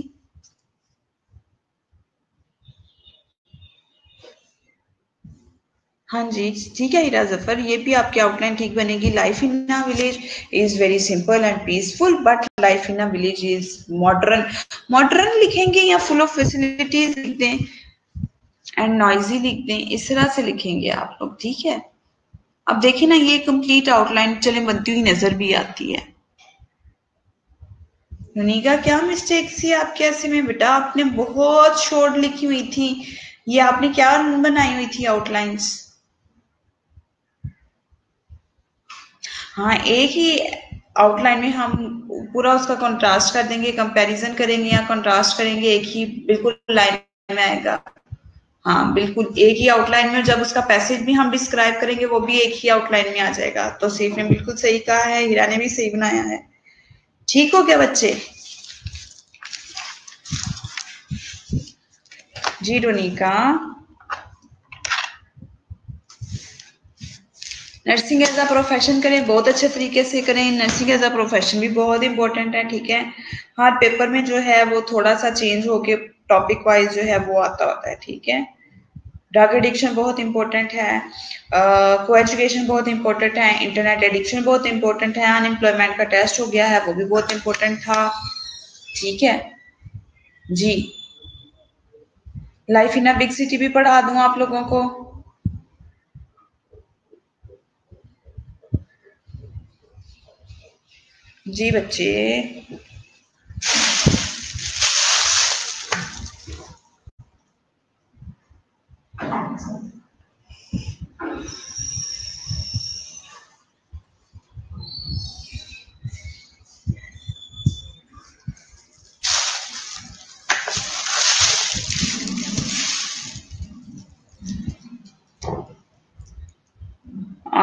हाँ जी, ठीक है हीरा जफर, ये भी आपकी आउटलाइन ठीक बनेगी। Life in a village is very simple and peaceful, but life in a village is modern. Modern लिखेंगे या फुल ऑफ फैसिलिटीज लिख दें एंड नॉइजी लिख दें, इस तरह से लिखेंगे आप लोग, ठीक है। अब देखिए ना, ये कंप्लीट आउटलाइन चले बनती हुई नजर भी आती है। मुनीका क्या मिस्टेक थी आपके ऐसे में, बेटा आपने बहुत शॉर्ट लिखी हुई थी, ये आपने क्या बनाई हुई थी आउटलाइंस। हाँ, एक ही आउटलाइन में हम पूरा उसका कंट्रास्ट कर देंगे, कंपैरिजन करेंगे या कंट्रास्ट करेंगे, एक ही बिल्कुल लाइन में आएगा। हाँ बिल्कुल एक ही आउटलाइन में, जब उसका पैसेज भी हम डिस्क्राइब करेंगे वो भी एक ही आउटलाइन में आ जाएगा। तो सैफ ने बिल्कुल सही कहा है, हीरा ने भी सही बनाया है। ठीक हो गया बच्चे? जी Ronika, nursing as a profession करें, बहुत अच्छे तरीके से करें। नर्सिंग एज अ प्रोफेशन भी बहुत इंपॉर्टेंट है, ठीक है। हर पेपर में जो है वो थोड़ा सा चेंज होके टॉपिक वाइज जो है वो आता होता है, ठीक है। ड्रग एडिक्शन बहुत इंपॉर्टेंट है, को एजुकेशन बहुत इंपॉर्टेंट है, इंटरनेट एडिक्शन बहुत इंपॉर्टेंट है, अनएम्प्लॉयमेंट का टेस्ट हो गया है वो भी बहुत इंपॉर्टेंट था, ठीक है जी। Life in a big city भी पढ़ा दूं आप लोगों को? जी बच्चे,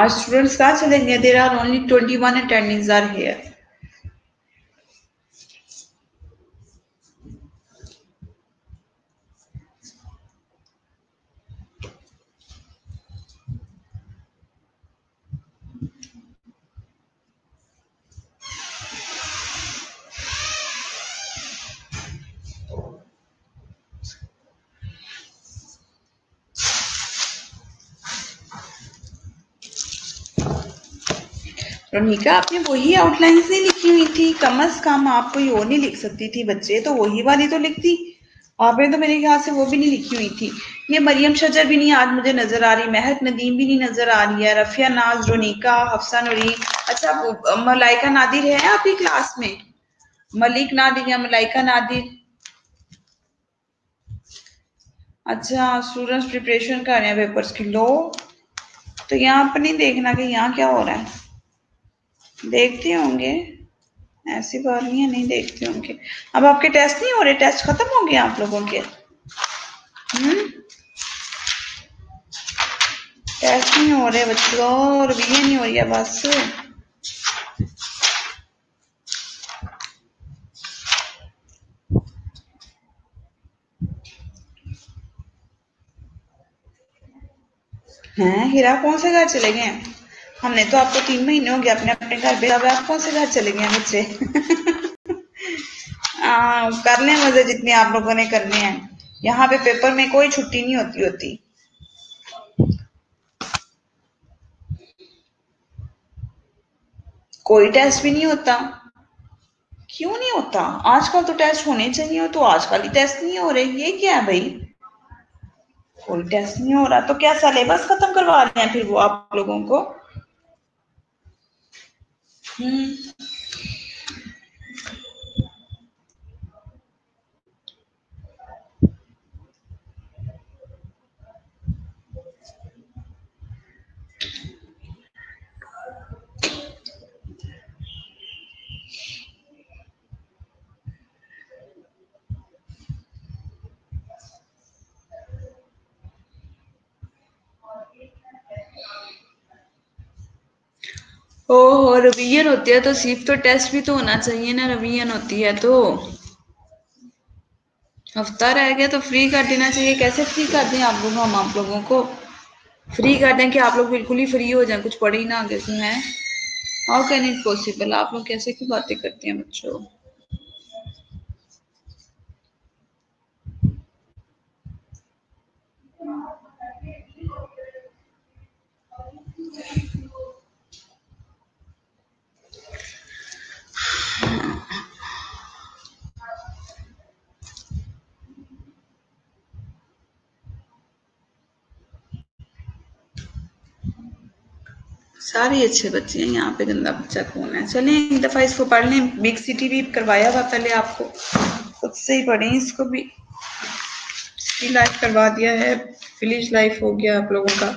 आज स्टूडेंट्स कहाँ चलेंगे? There are only 21 attendance are here. Ronika, आपने वही आउटलाइंस नहीं लिखी हुई थी? कम से कम आप कोई और नहीं लिख सकती थी बच्चे? तो वही वाली तो लिखती। आपने तो मेरे ख्याल से वो भी नहीं लिखी हुई थी। ये मरियम शजर भी नहीं आज मुझे नजर आ रही, महक नदीम भी नहीं नजर आ रही है, रफिया नाज, रोनिका, हफ्सा नूरी। अच्छा, मलाइका नादिर है आपकी क्लास में? मलिक नादिर या मलाइका नादिर? अच्छा, स्टूडेंट्स प्रिपरेशन कर रहे हैं पेपर्स की। लो, तो यहाँ पर नहीं देखना कि यहाँ क्या हो रहा है? देखते होंगे, ऐसी बात नहीं है, नहीं देखते होंगे। अब आपके टेस्ट नहीं हो रहे? टेस्ट खत्म हो गए आप लोगों के? टेस्ट नहीं हो रहे बच्चों, रिवीजन नहीं हो रही है बस। हैं हीरा, कौन से घर चले गए? हमने तो आपको 3 महीने हो गए अपने अपने घर पे, अब आप कौन से घर चले गए बच्चे? कर लें मजे जितने आप लोगों ने करने हैं। यहाँ पे पेपर में कोई छुट्टी नहीं होती। कोई टेस्ट भी नहीं होता? क्यों नहीं होता? आजकल तो टेस्ट होने चाहिए, तो आजकल ही टेस्ट नहीं हो रहे, ये क्या है भाई? कोई टेस्ट नहीं हो रहा तो क्या सिलेबस खत्म करवा रहे हैं फिर वो आप लोगों को? हम्म। ओहो, रिवीजन होती है तो सिर्फ तो टेस्ट भी तो होना चाहिए ना, रिवीजन होती है तो। हफ्ता रह गया तो फ्री कर देना चाहिए। कैसे फ्री कर दें आप लोग? हम आप लोगों को फ्री कर दें कि आप लोग बिल्कुल ही फ्री हो जाएं, कुछ पढ़े ही ना आगे से? हैं, हाउ कैन इट पॉसिबल? आप लोग कैसे की बातें करते हैं बच्चों? सारे अच्छे बच्चे हैं, यहाँ पे गंदा बच्चा कौन है? चलें एक दफा इसको पढ़ लें। बिग सिटी भी करवाया हुआ पहले आपको, खुद से ही पढ़ें इसको भी। सिटी लाइफ करवा दिया है, विलेज लाइफ हो गया आप लोगों का।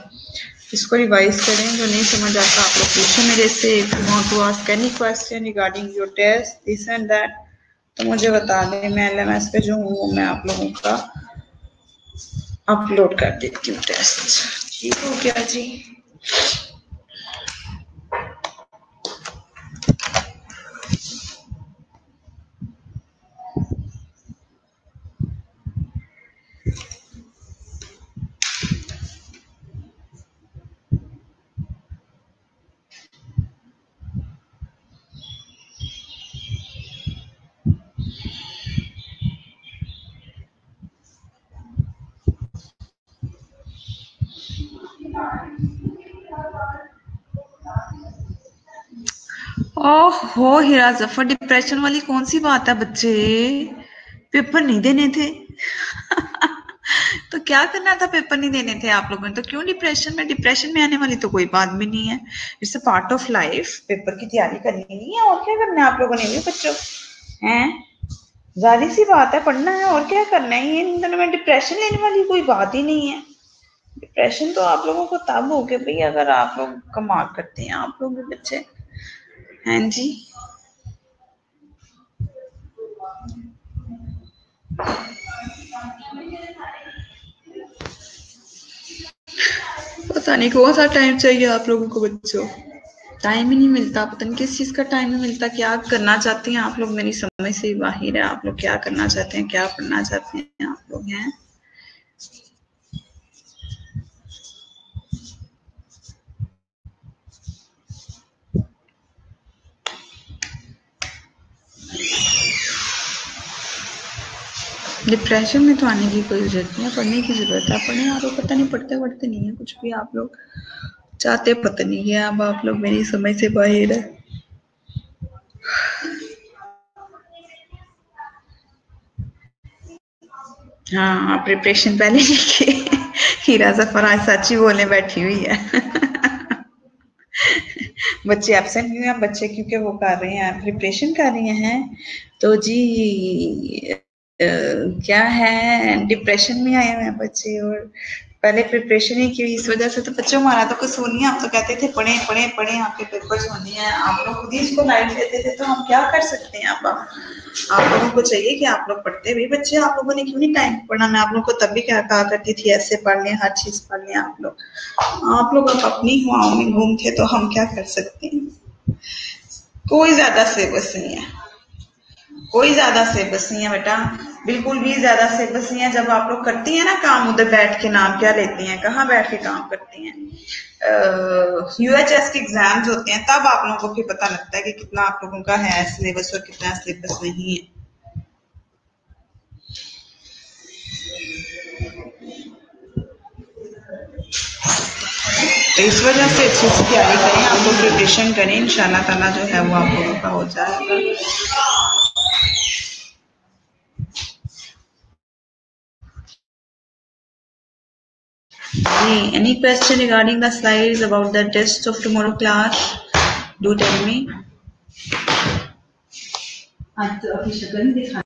इसको रिवाइज करें, जो नहीं समझ आता आप लोग पूछें मेरे से। If you want to ask any question regarding your test this and that, तो मुझे बता दें। मैं एलएमएस पे जो हूँ मैं आप लोगों का अपलोड कर देती हूँ टेस्ट। ठीक हो गया जी? ओहो हीरा जफर, डिप्रेशन वाली कौन सी बात है बच्चे? पेपर नहीं देने थे? तो क्या करना था? पेपर नहीं देने थे आप लोगों ने तो क्यों डिप्रेशन में? डिप्रेशन में आने वाली तो कोई बात भी नहीं है। It's a part of life. Paper की तैयारी करनी नहीं है और क्या करना है आप लोगों ने भी बच्चों? हैं, जाहिर सी बात है, पढ़ना है और क्या करना है। ये इन दोनों में डिप्रेशन लेने वाली कोई बात ही नहीं है। डिप्रेशन तो आप लोगों को तब हो गया भाई अगर आप लोग कमाल करते हैं, आप लोग भी बच्चे। हैं जी? पता नहीं कौन सा टाइम चाहिए आप लोगों को बच्चों, टाइम ही नहीं मिलता, पता नहीं किस चीज का टाइम नहीं मिलता। क्या करना चाहते हैं आप लोग, मेरी समझ से बाहर है। आप लोग क्या करना चाहते हैं, क्या पढ़ना चाहते हैं आप लोग हैं? डिप्रेशन में तो आने की कोई जरूरत नहीं है, पढ़ने की जरूरत है। पढ़ने आप लोग पता नहीं पढ़ते नहीं है कुछ भी, आप लोग चाहते पता नहीं है। अब आप लोग मेरी समझ से बाहर है। हाँ प्रिपरेशन पहले लिखिए। हीरा जफर आज सच ही बोलने बैठी हुई है। बच्चे एब्सेंट हुए हैं, बच्चे क्योंकि वो कर रहे हैं प्रिपरेशन कर रहे हैं। तो जी क्या है, डिप्रेशन में आए हुए हैं बच्चे, और पहले प्रिपरेशन ही की, इस वजह से तो बच्चों हमारा तो कसूर नहीं है। आप तो कहते थे पढ़े पढ़े पढ़े, आपके पेपर्स होने हैं, आप लोग खुद ही इसको लाइट लेते थे, तो हम क्या कर सकते हैं। अब आप लोगों को चाहिए कि आप लोग पढ़ते भी बच्चे, आप लोगों ने क्यों नहीं टाइम पढ़ा। मैं आप लोगों को तब भी क्या कहा करती थी, ऐसे पढ़ लें, हर चीज पढ़ लें। आप लोग अब अपनी हवाओं में घूमते, तो हम क्या कर सकते हैं। कोई ज्यादा सिलेबस नहीं है, कोई ज्यादा सिलेबस नहीं है बेटा, बिल्कुल भी ज्यादा सिलेबस नहीं है। जब आप लोग करती हैं ना काम, उधर बैठ के नाम क्या लेती हैं, कहाँ बैठ के काम करती हैं, यूएचएस के एग्जाम्स होते हैं, तब आप लोगों को फिर पता लगता है कि कितना आप लोगों का है सिलेबस और कितना सिलेबस नहीं है। तो इस वजह से अच्छी सी तैयारी करें, आप लोग प्रिपरेशन करें, इंशाल्लाह ताला जो है वो आप लोगों का हो जाएगा। Any question regarding the slides about the test of tomorrow class? Do tell me. आज तो अभी शक्ल नहीं दिखा